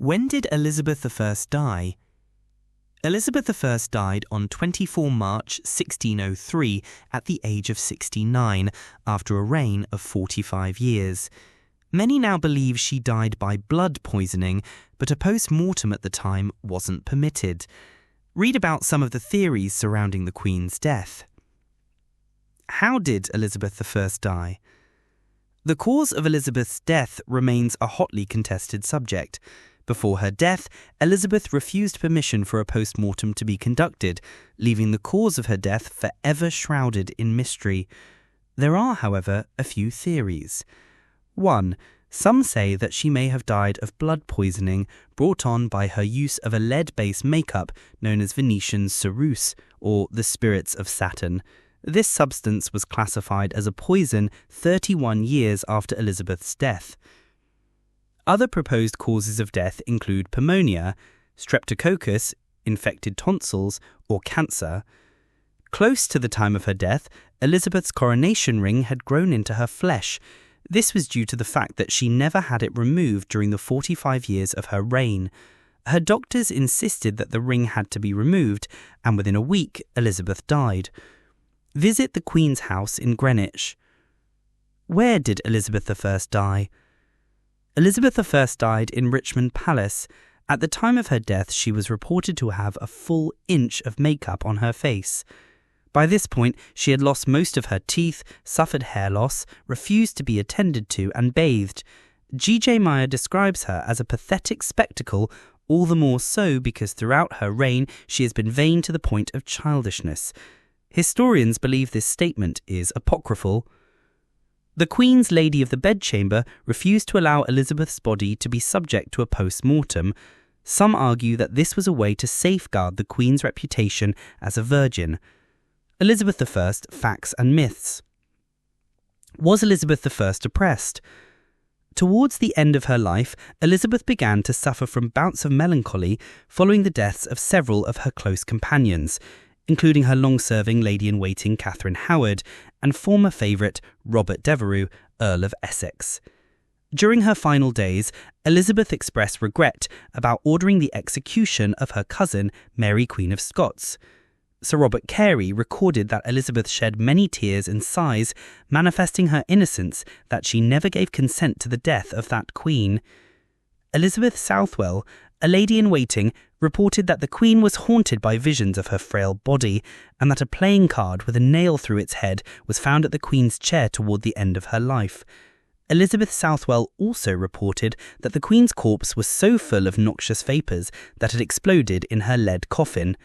When did Elizabeth I die? Elizabeth I died on 24 March 1603 at the age of 69, after a reign of 45 years. Many now believe she died by blood poisoning, but a post-mortem at the time wasn't permitted. Read about some of the theories surrounding the Queen's death. How did Elizabeth I die? The cause of Elizabeth's death remains a hotly contested subject. Before her death, Elizabeth refused permission for a post-mortem to be conducted, leaving the cause of her death forever shrouded in mystery. There are, however, a few theories. 1. Some say that she may have died of blood poisoning brought on by her use of a lead-based makeup known as Venetian ceruse, or the spirits of Saturn. This substance was classified as a poison 31 years after Elizabeth's death. Other proposed causes of death include pneumonia, streptococcus, infected tonsils, or cancer. Close to the time of her death, Elizabeth's coronation ring had grown into her flesh. This was due to the fact that she never had it removed during the 45 years of her reign. Her doctors insisted that the ring had to be removed, and within a week, Elizabeth died. Visit the Queen's house in Greenwich. Where did Elizabeth I die? Elizabeth I died in Richmond Palace. At the time of her death, she was reported to have a full inch of makeup on her face. By this point, she had lost most of her teeth, suffered hair loss, refused to be attended to, and bathed. G.J. Meyer describes her as a pathetic spectacle, all the more so because throughout her reign she has been vain to the point of childishness. Historians believe this statement is apocryphal. The Queen's Lady of the Bedchamber refused to allow Elizabeth's body to be subject to a post-mortem. Some argue that this was a way to safeguard the Queen's reputation as a virgin. Elizabeth I, facts and myths. Was Elizabeth I depressed? Towards the end of her life, Elizabeth began to suffer from bouts of melancholy following the deaths of several of her close companions, including her long-serving lady-in-waiting Catherine Howard and former favourite Robert Devereux, Earl of Essex. During her final days, Elizabeth expressed regret about ordering the execution of her cousin, Mary Queen of Scots. Sir Robert Carey recorded that Elizabeth shed many tears and sighs, manifesting her innocence that she never gave consent to the death of that queen. Elizabeth Southwell, a lady-in-waiting, reported that the Queen was haunted by visions of her frail body, and that a playing card with a nail through its head was found at the Queen's chair toward the end of her life. Elizabeth Southwell also reported that the Queen's corpse was so full of noxious vapours that it exploded in her lead coffin.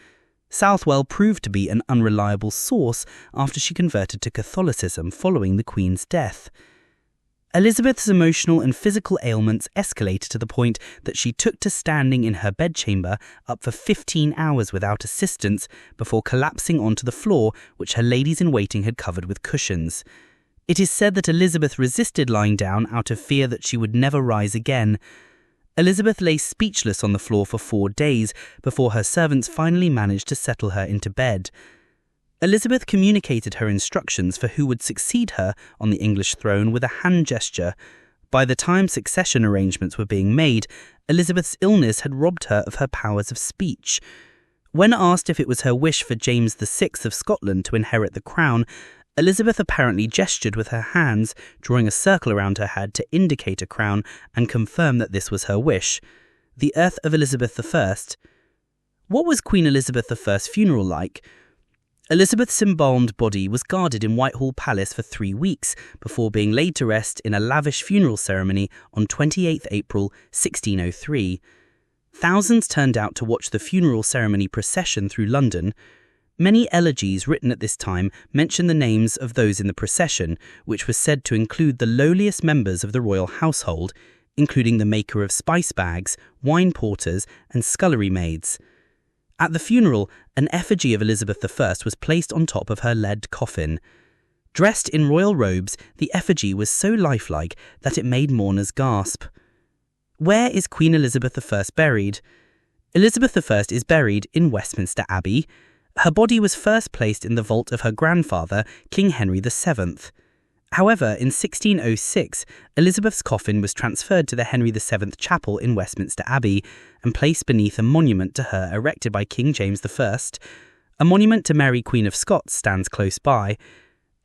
Southwell proved to be an unreliable source after she converted to Catholicism following the Queen's death. Elizabeth's emotional and physical ailments escalated to the point that she took to standing in her bedchamber up for 15 hours without assistance before collapsing onto the floor, which her ladies-in-waiting had covered with cushions. It is said that Elizabeth resisted lying down out of fear that she would never rise again. Elizabeth lay speechless on the floor for 4 days before her servants finally managed to settle her into bed. Elizabeth communicated her instructions for who would succeed her on the English throne with a hand gesture. By the time succession arrangements were being made, Elizabeth's illness had robbed her of her powers of speech. When asked if it was her wish for James VI of Scotland to inherit the crown, Elizabeth apparently gestured with her hands, drawing a circle around her head to indicate a crown and confirm that this was her wish. The Earth of Elizabeth I. What was Queen Elizabeth I's funeral like? Elizabeth's embalmed body was guarded in Whitehall Palace for 3 weeks before being laid to rest in a lavish funeral ceremony on 28 April 1603. Thousands turned out to watch the funeral ceremony procession through London. Many elegies written at this time mention the names of those in the procession, which was said to include the lowliest members of the royal household, including the maker of spice bags, wine porters, and scullery maids. At the funeral, an effigy of Elizabeth I was placed on top of her lead coffin. Dressed in royal robes, the effigy was so lifelike that it made mourners gasp. Where is Queen Elizabeth I buried? Elizabeth I is buried in Westminster Abbey. Her body was first placed in the vault of her grandfather, King Henry VII. However, in 1606, Elizabeth's coffin was transferred to the Henry VII Chapel in Westminster Abbey and placed beneath a monument to her erected by King James I. A monument to Mary, Queen of Scots, stands close by.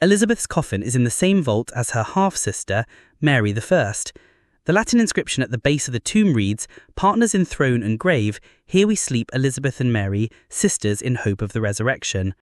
Elizabeth's coffin is in the same vault as her half-sister, Mary I. The Latin inscription at the base of the tomb reads, "Partners in throne and grave, here we sleep Elizabeth and Mary, sisters in hope of the resurrection."